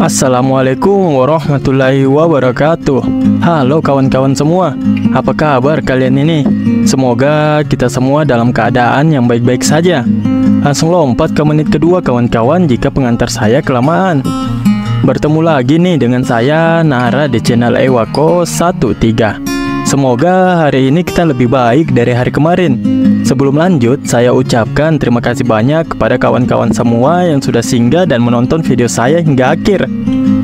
Assalamualaikum warahmatullahi wabarakatuh. Halo kawan-kawan semua, apa kabar kalian ini? Semoga kita semua dalam keadaan yang baik-baik saja. Langsung lompat ke menit kedua kawan-kawan jika pengantar saya kelamaan. Bertemu lagi nih dengan saya Nara di channel Ewako 13. Semoga hari ini kita lebih baik dari hari kemarin. Sebelum lanjut, saya ucapkan terima kasih banyak kepada kawan-kawan semua yang sudah singgah dan menonton video saya hingga akhir.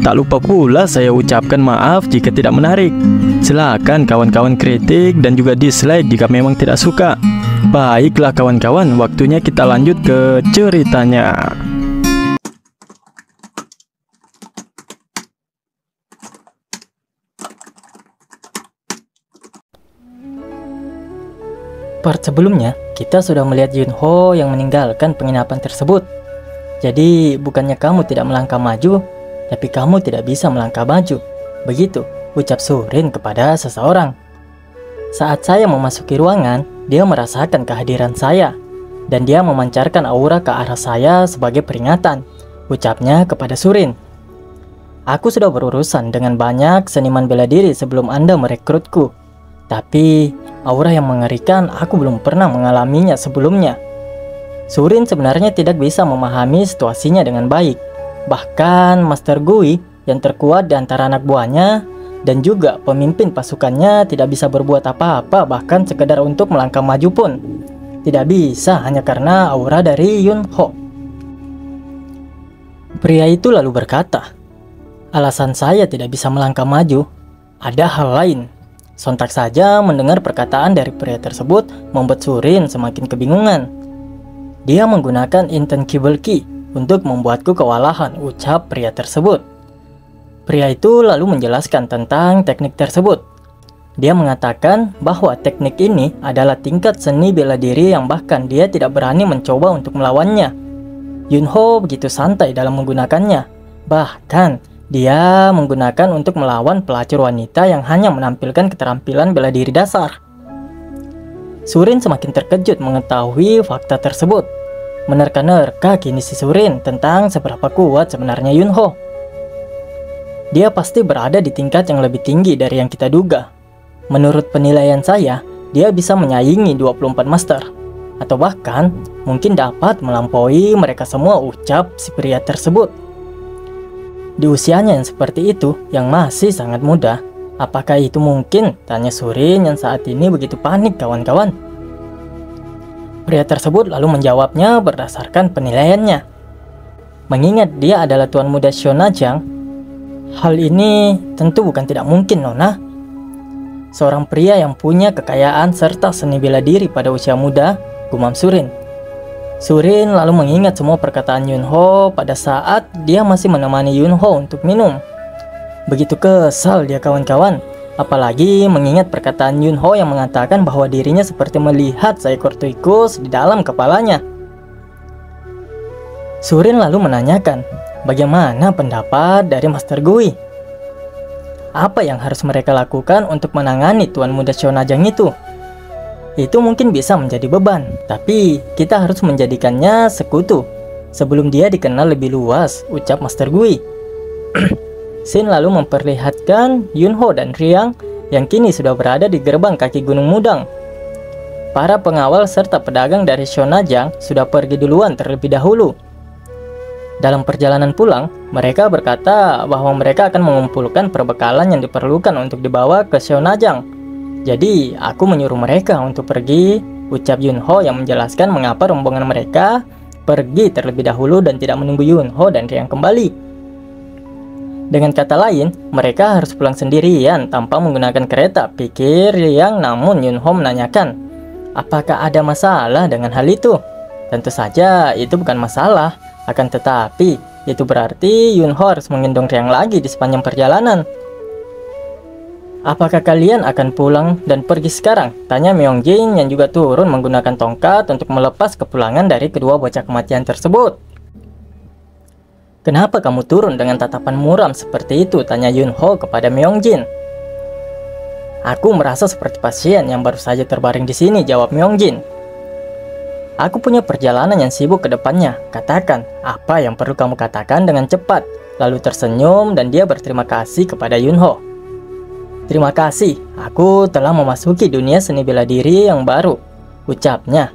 Tak lupa pula saya ucapkan maaf jika tidak menarik. Silakan kawan-kawan kritik dan juga dislike jika memang tidak suka. Baiklah kawan-kawan, waktunya kita lanjut ke ceritanya. Part sebelumnya, kita sudah melihat Yunho yang meninggalkan penginapan tersebut. Jadi, bukannya kamu tidak melangkah maju, tapi kamu tidak bisa melangkah maju. Begitu, ucap Surin kepada seseorang. Saat saya memasuki ruangan, dia merasakan kehadiran saya. Dan dia memancarkan aura ke arah saya sebagai peringatan, ucapnya kepada Surin. Aku sudah berurusan dengan banyak seniman bela diri sebelum Anda merekrutku. Tapi, aura yang mengerikan aku belum pernah mengalaminya sebelumnya. Surin sebenarnya tidak bisa memahami situasinya dengan baik. Bahkan Master Gui yang terkuat di antara anak buahnya dan juga pemimpin pasukannya tidak bisa berbuat apa-apa, bahkan sekedar untuk melangkah maju pun. Tidak bisa hanya karena aura dari Yunho. Pria itu lalu berkata, alasan saya tidak bisa melangkah maju, ada hal lain. Sontak saja mendengar perkataan dari pria tersebut membuat Surin semakin kebingungan. Dia menggunakan intangible key untuk membuatku kewalahan, ucap pria tersebut. Pria itu lalu menjelaskan tentang teknik tersebut. Dia mengatakan bahwa teknik ini adalah tingkat seni bela diri yang bahkan dia tidak berani mencoba untuk melawannya. Yunho begitu santai dalam menggunakannya. Bahkan dia menggunakan untuk melawan pelacur wanita yang hanya menampilkan keterampilan bela diri dasar. Surin semakin terkejut mengetahui fakta tersebut. Menerka-nerka kini si Surin tentang seberapa kuat sebenarnya Yunho. Dia pasti berada di tingkat yang lebih tinggi dari yang kita duga. Menurut penilaian saya, dia bisa menyaingi 24 master. Atau bahkan mungkin dapat melampaui mereka semua, ucap si pria tersebut. Di usianya yang seperti itu, yang masih sangat muda, apakah itu mungkin? Tanya Surin yang saat ini begitu panik kawan-kawan. Pria tersebut lalu menjawabnya berdasarkan penilaiannya. Mengingat dia adalah tuan muda Shonajang, hal ini tentu bukan tidak mungkin, Nona. Seorang pria yang punya kekayaan serta seni bela diri pada usia muda, gumam Surin. Surin lalu mengingat semua perkataan Yunho pada saat dia masih menemani Yunho untuk minum. Begitu kesal dia kawan-kawan, apalagi mengingat perkataan Yunho yang mengatakan bahwa dirinya seperti melihat seekor tikus di dalam kepalanya. Surin lalu menanyakan, bagaimana pendapat dari Master Gui? Apa yang harus mereka lakukan untuk menangani tuan muda Shonajang itu? Itu mungkin bisa menjadi beban, tapi kita harus menjadikannya sekutu sebelum dia dikenal lebih luas, ucap Master Gui. Shin lalu memperlihatkan Yunho dan Riang yang kini sudah berada di gerbang kaki Gunung Mudang. Para pengawal serta pedagang dari Shonajang sudah pergi duluan terlebih dahulu. Dalam perjalanan pulang, mereka berkata bahwa mereka akan mengumpulkan perbekalan yang diperlukan untuk dibawa ke Shonajang. Jadi, aku menyuruh mereka untuk pergi, ucap Yunho yang menjelaskan mengapa rombongan mereka pergi terlebih dahulu dan tidak menunggu Yunho dan Riang kembali. Dengan kata lain, mereka harus pulang sendirian tanpa menggunakan kereta, pikir Riang, namun Yunho menanyakan, apakah ada masalah dengan hal itu? Tentu saja itu bukan masalah, akan tetapi itu berarti Yunho harus menggendong Riang lagi di sepanjang perjalanan. Apakah kalian akan pulang dan pergi sekarang? Tanya Myeongjin yang juga turun menggunakan tongkat untuk melepas kepulangan dari kedua bocah kematian tersebut. Kenapa kamu turun dengan tatapan muram seperti itu? Tanya Yunho kepada Myeongjin. Aku merasa seperti pasien yang baru saja terbaring di sini, jawab Myongjin. Aku punya perjalanan yang sibuk ke depannya. Katakan, apa yang perlu kamu katakan dengan cepat. Lalu tersenyum dan dia berterima kasih kepada Yunho. Terima kasih, aku telah memasuki dunia seni bela diri yang baru, ucapnya.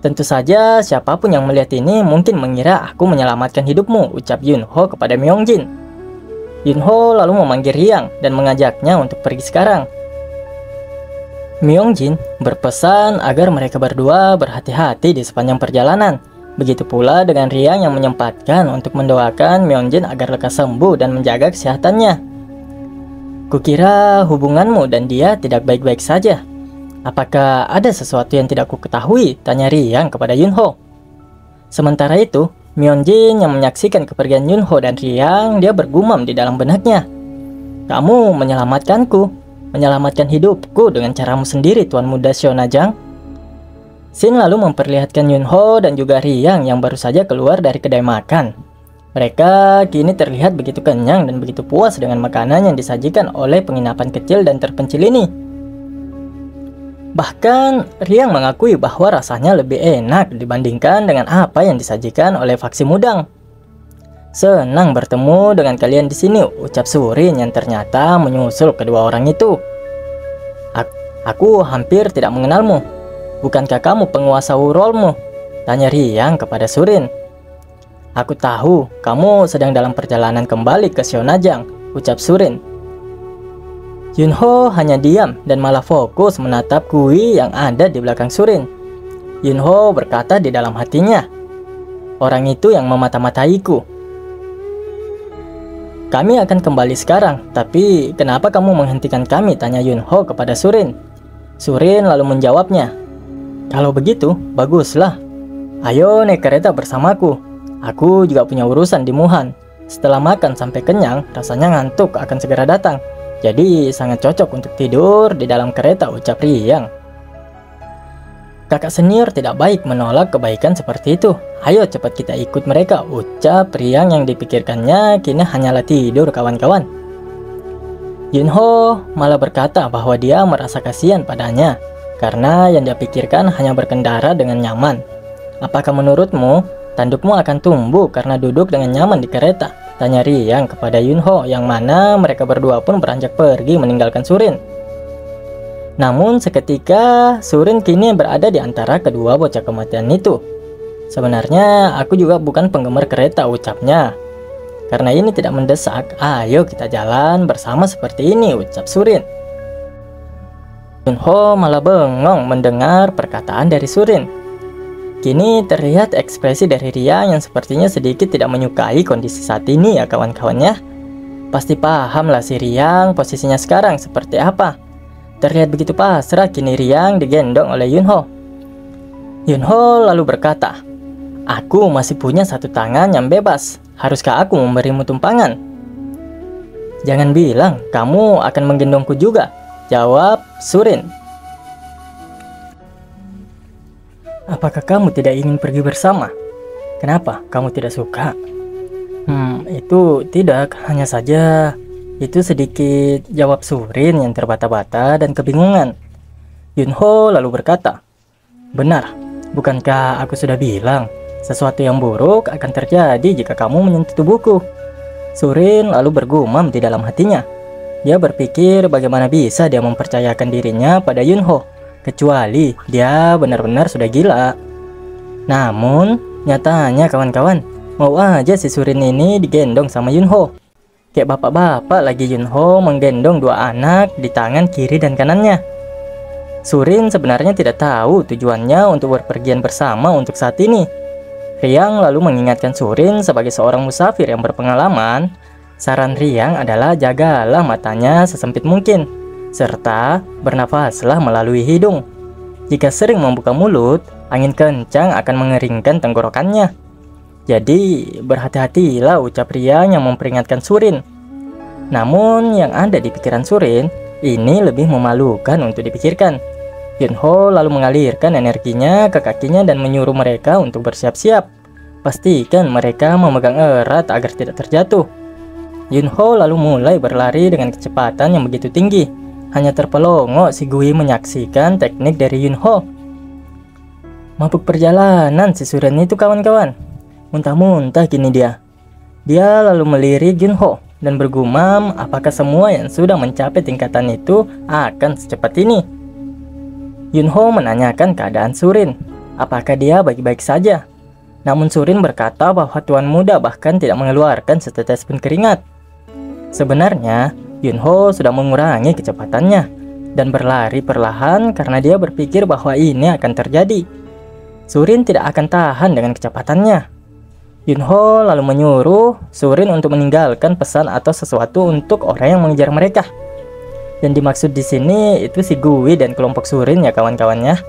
Tentu saja siapapun yang melihat ini mungkin mengira aku menyelamatkan hidupmu, ucap Yunho kepada Myongjin. Yunho lalu memanggil Riang dan mengajaknya untuk pergi sekarang. Myongjin berpesan agar mereka berdua berhati-hati di sepanjang perjalanan. Begitu pula dengan Riang yang menyempatkan untuk mendoakan Myongjin agar lekas sembuh dan menjaga kesehatannya. Kukira hubunganmu dan dia tidak baik-baik saja. Apakah ada sesuatu yang tidak ku ketahui? Tanya Riang kepada Yunho. Sementara itu, Myongjin yang menyaksikan kepergian Yunho dan Riang, dia bergumam di dalam benaknya. Kamu menyelamatkanku. Menyelamatkan hidupku dengan caramu sendiri, Tuan Muda Shonajang. Shin lalu memperlihatkan Yunho dan juga Riang yang baru saja keluar dari kedai makan. Mereka kini terlihat begitu kenyang dan begitu puas dengan makanan yang disajikan oleh penginapan kecil dan terpencil ini. Bahkan Riang mengakui bahwa rasanya lebih enak dibandingkan dengan apa yang disajikan oleh faksi Mudang. Senang bertemu dengan kalian di sini, ucap Surin yang ternyata menyusul kedua orang itu. Aku hampir tidak mengenalmu. Bukankah kamu penguasa Wurolmu? Tanya Riang kepada Surin. Aku tahu kamu sedang dalam perjalanan kembali ke Shonajang, ucap Surin. Yunho hanya diam dan malah fokus menatap Kui yang ada di belakang Surin. Yunho berkata di dalam hatinya, orang itu yang memata-mataiku. Kami akan kembali sekarang, tapi kenapa kamu menghentikan kami? Tanya Yunho kepada Surin. Surin lalu menjawabnya, kalau begitu, baguslah. Ayo naik kereta bersamaku. Aku juga punya urusan di Muhan. Setelah makan sampai kenyang, rasanya ngantuk akan segera datang. Jadi sangat cocok untuk tidur di dalam kereta, ucap Riang. Kakak senior tidak baik menolak kebaikan seperti itu. Ayo cepat kita ikut mereka, ucap Riang yang dipikirkannya kini hanyalah tidur kawan-kawan. Yunho malah berkata bahwa dia merasa kasihan padanya karena yang dia pikirkan hanya berkendara dengan nyaman. Apakah menurutmu tandukmu akan tumbuh karena duduk dengan nyaman di kereta? Tanya Riang kepada Yunho yang mana mereka berdua pun beranjak pergi meninggalkan Surin. Namun seketika Surin kini berada di antara kedua bocah kematian itu. Sebenarnya aku juga bukan penggemar kereta, ucapnya. Karena ini tidak mendesak, ayo kita jalan bersama seperti ini, ucap Surin. Yunho malah bengong mendengar perkataan dari Surin. Kini terlihat ekspresi dari Riang yang sepertinya sedikit tidak menyukai kondisi saat ini ya kawan-kawannya. Pasti pahamlah si Riang posisinya sekarang seperti apa. Terlihat begitu pasrah kini Riang digendong oleh Yunho. Yunho lalu berkata, aku masih punya satu tangan yang bebas. Haruskah aku memberimu tumpangan? Jangan bilang kamu akan menggendongku juga, jawab Surin. Apakah kamu tidak ingin pergi bersama? Kenapa kamu tidak suka? Itu tidak, hanya saja itu sedikit, jawab Surin yang terbata-bata dan kebingungan. Yunho lalu berkata, benar, bukankah aku sudah bilang sesuatu yang buruk akan terjadi jika kamu menyentuh tubuhku? Surin lalu bergumam di dalam hatinya. Dia berpikir bagaimana bisa dia mempercayakan dirinya pada Yunho, kecuali dia benar-benar sudah gila. Namun nyatanya kawan-kawan, mau aja si Surin ini digendong sama Yunho. Kayak bapak-bapak lagi Yunho menggendong dua anak di tangan kiri dan kanannya. Surin sebenarnya tidak tahu tujuannya untuk berpergian bersama untuk saat ini. Riang lalu mengingatkan Surin sebagai seorang musafir yang berpengalaman. Saran Riang adalah jagalah matanya sesempit mungkin, serta bernafaslah melalui hidung. Jika sering membuka mulut, angin kencang akan mengeringkan tenggorokannya. Jadi berhati-hatilah, ucap Riang yang memperingatkan Surin. Namun yang ada di pikiran Surin ini lebih memalukan untuk dipikirkan. Yunho lalu mengalirkan energinya ke kakinya dan menyuruh mereka untuk bersiap-siap. Pastikan mereka memegang erat agar tidak terjatuh. Yunho lalu mulai berlari dengan kecepatan yang begitu tinggi. hanya terpelongo si Gui menyaksikan teknik dari Yunho. Mabuk perjalanan si Surin itu kawan-kawan. Muntah-muntah kini dia. Dia lalu melirik Yunho dan bergumam apakah semua yang sudah mencapai tingkatan itu akan secepat ini. Yunho menanyakan keadaan Surin, apakah dia baik-baik saja. Namun Surin berkata bahwa tuan muda bahkan tidak mengeluarkan setetes pun keringat. Sebenarnya Yunho sudah mengurangi kecepatannya dan berlari perlahan karena dia berpikir bahwa ini akan terjadi. Surin tidak akan tahan dengan kecepatannya. Yunho lalu menyuruh Surin untuk meninggalkan pesan atau sesuatu untuk orang yang mengejar mereka. Yang dimaksud di sini itu si Gui dan kelompok Surin ya kawan-kawannya.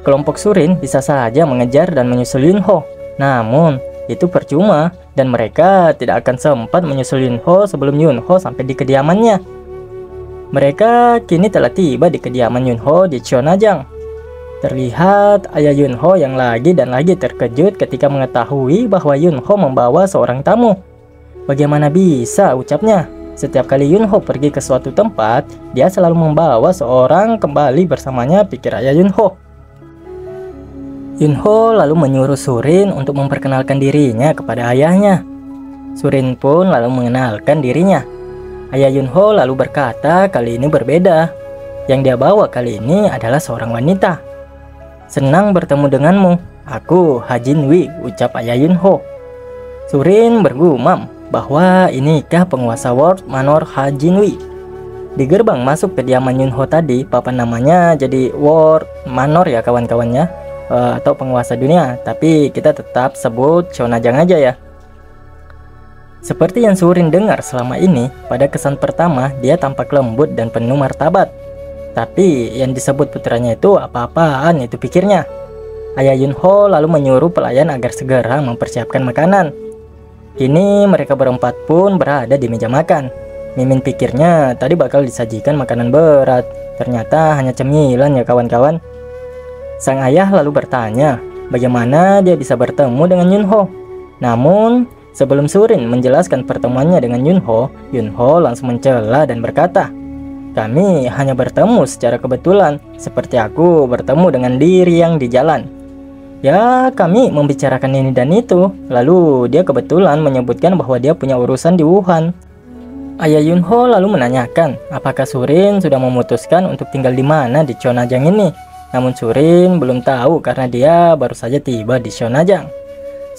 Kelompok Surin bisa saja mengejar dan menyusul Yunho, namun itu percuma dan mereka tidak akan sempat menyusul Yunho sebelum Yunho sampai di kediamannya. Mereka kini telah tiba di kediaman Yunho di Cheonajang. Terlihat ayah Yunho yang lagi dan lagi terkejut ketika mengetahui bahwa Yunho membawa seorang tamu. Bagaimana bisa, ucapnya. Setiap kali Yunho pergi ke suatu tempat, dia selalu membawa seorang kembali bersamanya, pikir ayah Yunho. Yunho lalu menyuruh Surin untuk memperkenalkan dirinya kepada ayahnya. Surin pun lalu mengenalkan dirinya. Ayah Yunho lalu berkata kali ini berbeda. Yang dia bawa kali ini adalah seorang wanita. Senang bertemu denganmu, aku Ha Jinwi, ucap ayah Yunho. Surin bergumam bahwa inikah penguasa World Manor Ha Jinwi. Di gerbang masuk kediaman Yunho tadi, papan namanya jadi World Manor ya kawan-kawannya, atau penguasa dunia, tapi kita tetap sebut Cheonajang aja ya. Seperti yang Surin dengar selama ini, pada kesan pertama dia tampak lembut dan penuh martabat. Tapi yang disebut putranya itu apa-apaan itu pikirnya. Ayah Yunho lalu menyuruh pelayan agar segera mempersiapkan makanan. Kini mereka berempat pun berada di meja makan. Mimin pikirnya tadi bakal disajikan makanan berat, ternyata hanya cemilan ya kawan-kawan. Sang ayah lalu bertanya bagaimana dia bisa bertemu dengan Yunho. Namun sebelum Surin menjelaskan pertemuannya dengan Yunho, Yunho langsung mencela dan berkata, kami hanya bertemu secara kebetulan, seperti aku bertemu dengan diri yang di jalan. Ya, kami membicarakan ini dan itu, lalu dia kebetulan menyebutkan bahwa dia punya urusan di Wuhan. Ayah Yunho lalu menanyakan, apakah Surin sudah memutuskan untuk tinggal di mana di Cheonajang ini. Namun Surin belum tahu karena dia baru saja tiba di Cheonajang.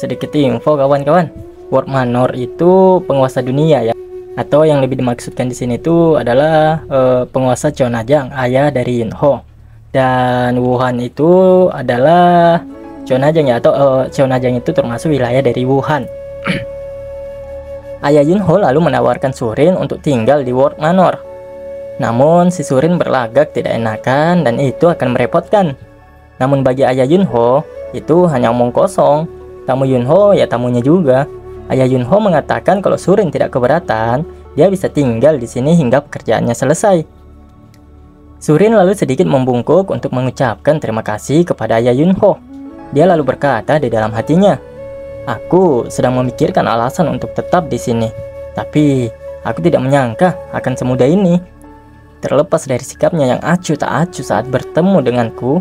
Sedikit info kawan-kawan, World Manor itu penguasa dunia ya. Atau yang lebih dimaksudkan di sini itu adalah penguasa Cheonajang, ayah dari Yunho. Dan Wuhan itu adalah Cheonajang ya, atau Cheonajang itu termasuk wilayah dari Wuhan. Ayah Yunho lalu menawarkan Surin untuk tinggal di World Manor. Namun si Surin berlagak tidak enakan dan itu akan merepotkan. Namun bagi ayah Yunho itu hanya omong kosong. Tamu Yunho ya tamunya juga. Ayah Yunho mengatakan kalau Surin tidak keberatan, dia bisa tinggal di sini hingga pekerjaannya selesai. Surin lalu sedikit membungkuk untuk mengucapkan terima kasih kepada ayah Yunho. Dia lalu berkata di dalam hatinya, aku sedang memikirkan alasan untuk tetap di sini, tapi aku tidak menyangka akan semudah ini. Terlepas dari sikapnya yang acuh tak acuh saat bertemu denganku,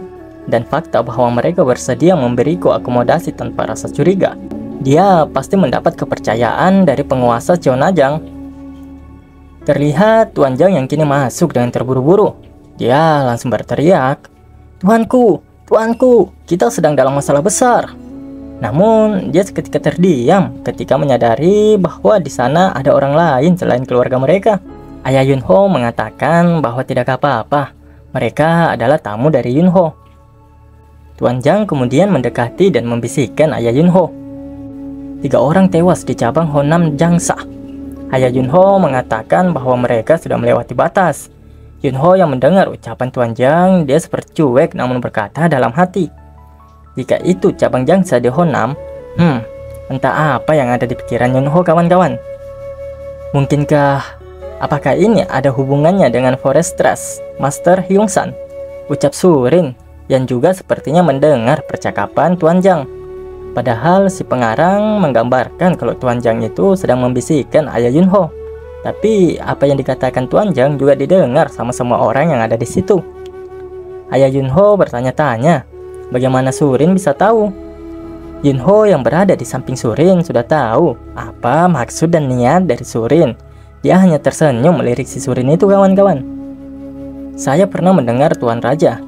dan fakta bahwa mereka bersedia memberiku akomodasi tanpa rasa curiga, dia pasti mendapat kepercayaan dari penguasa Cheonajang. Terlihat Tuan Jang yang kini masuk dengan terburu-buru. Dia langsung berteriak, Tuanku, Tuanku, kita sedang dalam masalah besar. Namun dia seketika terdiam ketika menyadari bahwa di sana ada orang lain selain keluarga mereka. Ayah Yunho mengatakan bahwa tidak apa-apa, mereka adalah tamu dari Yunho. Tuan Jang kemudian mendekati dan membisikkan ayah Yunho. 3 orang tewas di cabang Honam Jangsa. Ayah Yunho mengatakan bahwa mereka sudah melewati batas. Yunho yang mendengar ucapan Tuan Jang, dia seperti cuek namun berkata dalam hati, jika itu cabang Jangsa di Honam, entah apa yang ada di pikiran Yunho kawan-kawan. Mungkinkah, apakah ini ada hubungannya dengan Forestras Master Hyungsan? Ucap Surin yang juga sepertinya mendengar percakapan Tuan Jang. Padahal si pengarang menggambarkan kalau Tuan Jang itu sedang membisikkan ayah Yunho. Tapi apa yang dikatakan Tuan Jang juga didengar sama semua orang yang ada di situ. Ayah Yunho bertanya-tanya, bagaimana Surin bisa tahu? Yunho yang berada di samping Surin sudah tahu apa maksud dan niat dari Surin. Dia hanya tersenyum melirik si Surin itu, kawan-kawan. Saya pernah mendengar Tuan Raja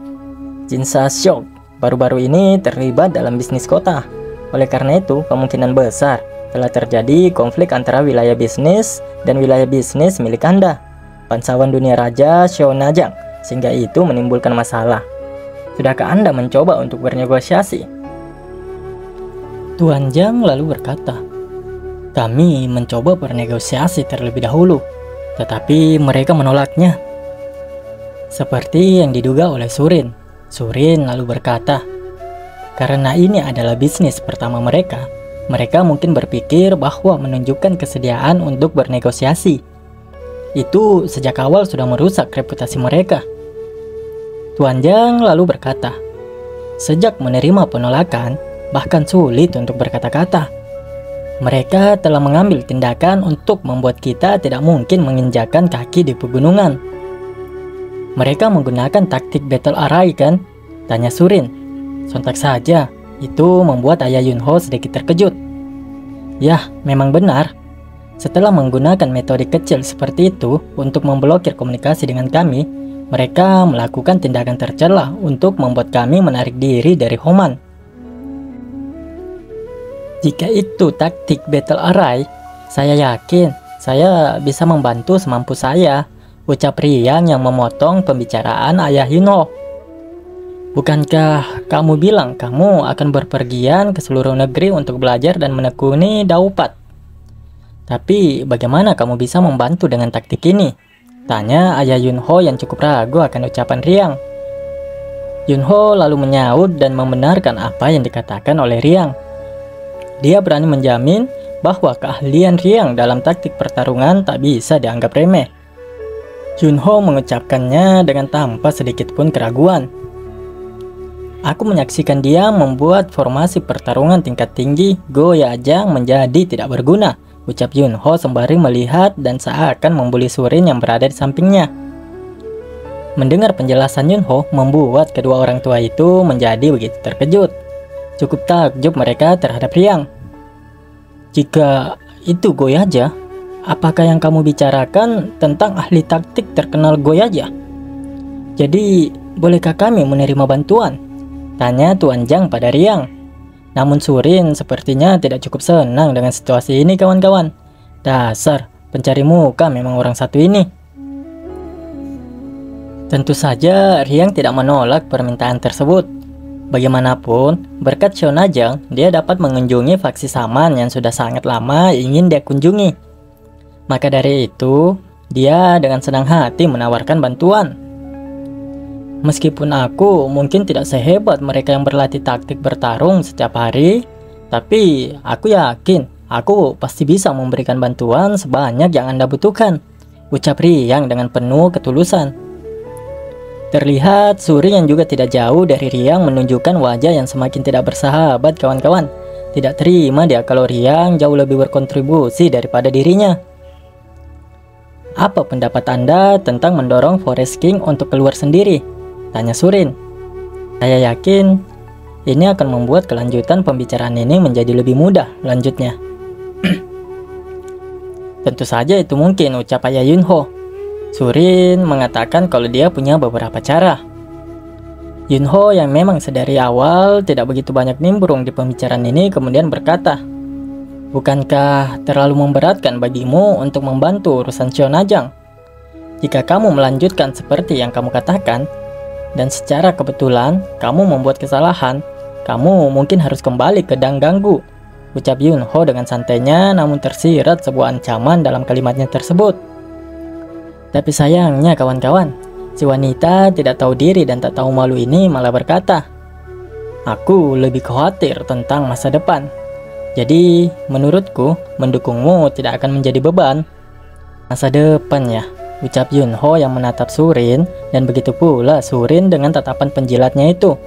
Jin Sa-syok baru-baru ini terlibat dalam bisnis kota. Oleh karena itu, kemungkinan besar telah terjadi konflik antara wilayah bisnis dan wilayah bisnis milik Anda, bangsawan dunia Raja Shonajang, sehingga itu menimbulkan masalah. Sudahkah Anda mencoba untuk bernegosiasi? Tuan Jang lalu berkata, kami mencoba bernegosiasi terlebih dahulu, tetapi mereka menolaknya. Seperti yang diduga oleh Surin. Surin lalu berkata, karena ini adalah bisnis pertama mereka, mereka mungkin berpikir bahwa menunjukkan kesediaan untuk bernegosiasi itu sejak awal sudah merusak reputasi mereka. Tuan Jang lalu berkata, sejak menerima penolakan, bahkan sulit untuk berkata-kata. Mereka telah mengambil tindakan untuk membuat kita tidak mungkin menginjakkan kaki di pegunungan. Mereka menggunakan taktik battle array, kan? Tanya Surin. Sontak saja, itu membuat Ayah Yunho sedikit terkejut. Yah, memang benar. Setelah menggunakan metode kecil seperti itu untuk memblokir komunikasi dengan kami, mereka melakukan tindakan tercela untuk membuat kami menarik diri dari Homan. Jika itu taktik battle array, saya yakin saya bisa membantu semampu saya, ucap Riang yang memotong pembicaraan Ayah Yunho. Bukankah kamu bilang kamu akan berpergian ke seluruh negeri untuk belajar dan menekuni Daupat? Tapi bagaimana kamu bisa membantu dengan taktik ini? Tanya Ayah Yunho yang cukup ragu akan ucapan Riang. Yunho lalu menyaut dan membenarkan apa yang dikatakan oleh Riang. Dia berani menjamin bahwa keahlian Riang dalam taktik pertarungan tak bisa dianggap remeh. Yunho mengucapkannya dengan tanpa sedikit pun keraguan. Aku menyaksikan dia membuat formasi pertarungan tingkat tinggi Goyajang menjadi tidak berguna, ucap Yunho sembari melihat dan seakan membuli Surin yang berada di sampingnya. Mendengar penjelasan Yunho membuat kedua orang tua itu menjadi begitu terkejut. Cukup takjub mereka terhadap Riang. Jika itu Goyaja, apakah yang kamu bicarakan tentang ahli taktik terkenal Goyaja? Jadi, bolehkah kami menerima bantuan? Tanya Tuan Jang pada Riang. Namun Surin sepertinya tidak cukup senang dengan situasi ini, kawan-kawan. Dasar, pencari muka memang orang satu ini. Tentu saja Riang tidak menolak permintaan tersebut. Bagaimanapun, berkat Shonajang, dia dapat mengunjungi faksi Saman yang sudah sangat lama ingin dia kunjungi. Maka dari itu, dia dengan senang hati menawarkan bantuan. Meskipun aku mungkin tidak sehebat mereka yang berlatih taktik bertarung setiap hari, tapi aku yakin aku pasti bisa memberikan bantuan sebanyak yang Anda butuhkan, ucap Riang dengan penuh ketulusan. Terlihat Suri yang juga tidak jauh dari Riang menunjukkan wajah yang semakin tidak bersahabat, kawan-kawan. Tidak terima dia kalau Riang jauh lebih berkontribusi daripada dirinya. Apa pendapat Anda tentang mendorong Forest King untuk keluar sendiri? Tanya Surin. Saya yakin ini akan membuat kelanjutan pembicaraan ini menjadi lebih mudah, lanjutnya. Tentu saja itu mungkin, ucap Ayah Yunho. Surin mengatakan kalau dia punya beberapa cara. Yunho yang memang sedari awal tidak begitu banyak nimbrung di pembicaraan ini kemudian berkata, bukankah terlalu memberatkan bagimu untuk membantu urusan Shonajang? Jika kamu melanjutkan seperti yang kamu katakan, dan secara kebetulan kamu membuat kesalahan, kamu mungkin harus kembali ke Dangganggu, ucap Yunho dengan santainya namun tersirat sebuah ancaman dalam kalimatnya tersebut. Tapi sayangnya kawan-kawan, si wanita tidak tahu diri dan tak tahu malu ini malah berkata, aku lebih khawatir tentang masa depan. Jadi menurutku mendukungmu tidak akan menjadi beban. Masa depan ya, ucap Yunho yang menatap Surin dan begitu pula Surin dengan tatapan penjilatnya itu.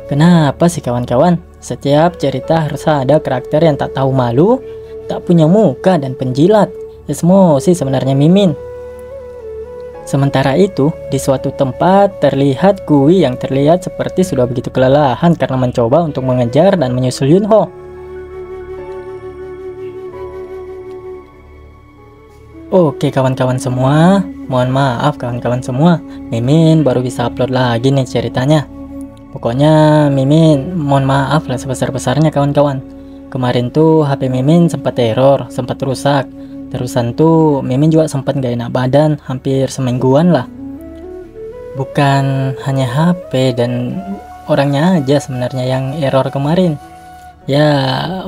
Kenapa sih kawan-kawan? Setiap cerita harus ada karakter yang tak tahu malu, tak punya muka dan penjilat, Emosi sebenarnya Mimin. Sementara itu, di suatu tempat terlihat Kui yang terlihat seperti sudah begitu kelelahan karena mencoba untuk mengejar dan menyusul Yunho. Oke kawan-kawan semua, mohon maaf kawan-kawan semua, Mimin baru bisa upload lagi nih ceritanya. Pokoknya Mimin mohon maaf lah sebesar-besarnya kawan-kawan. Kemarin tuh HP Mimin sempat error, sempat rusak. Terusan tuh Mimin juga sempat gak enak badan hampir semingguan lah. Bukan hanya HP dan orangnya aja sebenarnya yang error kemarin. Ya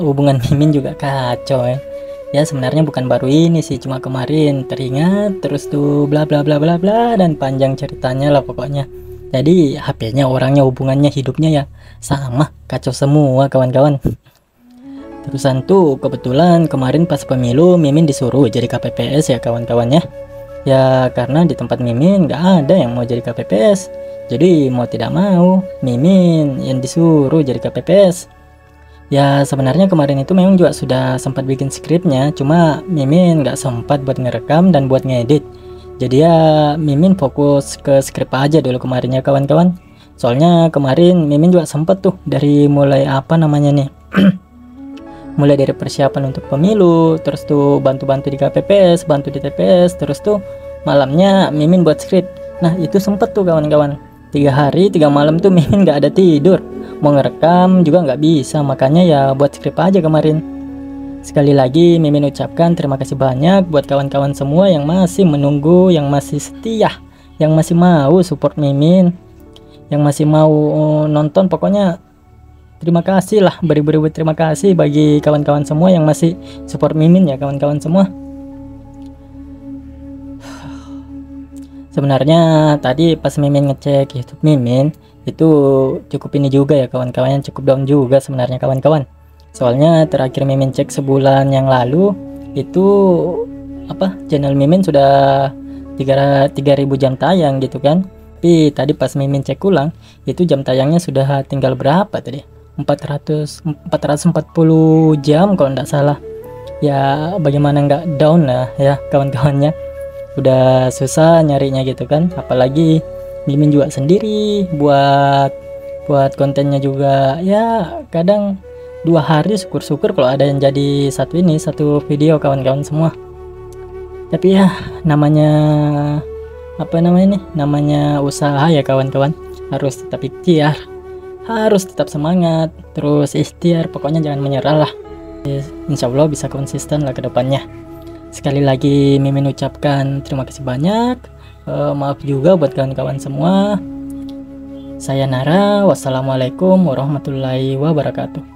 hubungan Mimin juga kacau ya. Ya sebenarnya bukan baru ini sih, cuma kemarin teringat terus tuh bla bla bla bla bla dan panjang ceritanya lah pokoknya. Jadi HP-nya, orangnya, hubungannya, hidupnya ya sama, kacau semua kawan-kawan. Terusan tuh kebetulan kemarin pas pemilu Mimin disuruh jadi KPPS ya kawan-kawannya. Ya karena di tempat Mimin gak ada yang mau jadi KPPS. Jadi mau tidak mau Mimin yang disuruh jadi KPPS. Ya sebenarnya kemarin itu memang juga sudah sempat bikin skripnya, cuma Mimin gak sempat buat ngerekam dan buat ngedit. Jadi ya Mimin fokus ke skrip aja dulu kemarinnya kawan-kawan. Soalnya kemarin Mimin juga sempat tuh dari mulai apa namanya nih mulai dari persiapan untuk pemilu, terus tuh bantu-bantu di KPPS, bantu di TPS, terus tuh malamnya Mimin buat skrip. Nah itu sempet tuh kawan-kawan, 3 hari 3 malam tuh Mimin gak ada tidur, mau ngerekam juga nggak bisa, makanya ya buat skrip aja kemarin. Sekali lagi Mimin ucapkan terima kasih banyak buat kawan-kawan semua yang masih menunggu, yang masih setia, yang masih mau support Mimin, yang masih mau nonton. Pokoknya terima kasih lah, beri-beri terima kasih bagi kawan-kawan semua yang masih support Mimin ya kawan-kawan semua. Sebenarnya tadi pas Mimin ngecek YouTube Mimin itu cukup ini juga ya kawan-kawan, cukup down juga sebenarnya kawan-kawan. Soalnya terakhir Mimin cek sebulan yang lalu itu channel Mimin sudah 3.000 jam tayang gitu kan. Tapi tadi pas Mimin cek ulang itu jam tayangnya sudah tinggal berapa tadi? 440 jam kalau nggak salah. Ya bagaimana nggak down lah ya kawan-kawannya, udah susah nyarinya gitu kan, apalagi Mimin juga sendiri buat kontennya juga ya kadang 2 hari syukur-syukur kalau ada yang jadi satu video kawan-kawan semua. Tapi ya namanya namanya usaha ya kawan-kawan, harus tetap ikhtiar, harus tetap semangat, terus ikhtiar, pokoknya jangan menyerah lah. Insya Allah bisa konsisten lah ke depannya. Sekali lagi Mimin ucapkan terima kasih banyak. Maaf juga buat kawan-kawan semua. Saya Nara, wassalamualaikum warahmatullahi wabarakatuh.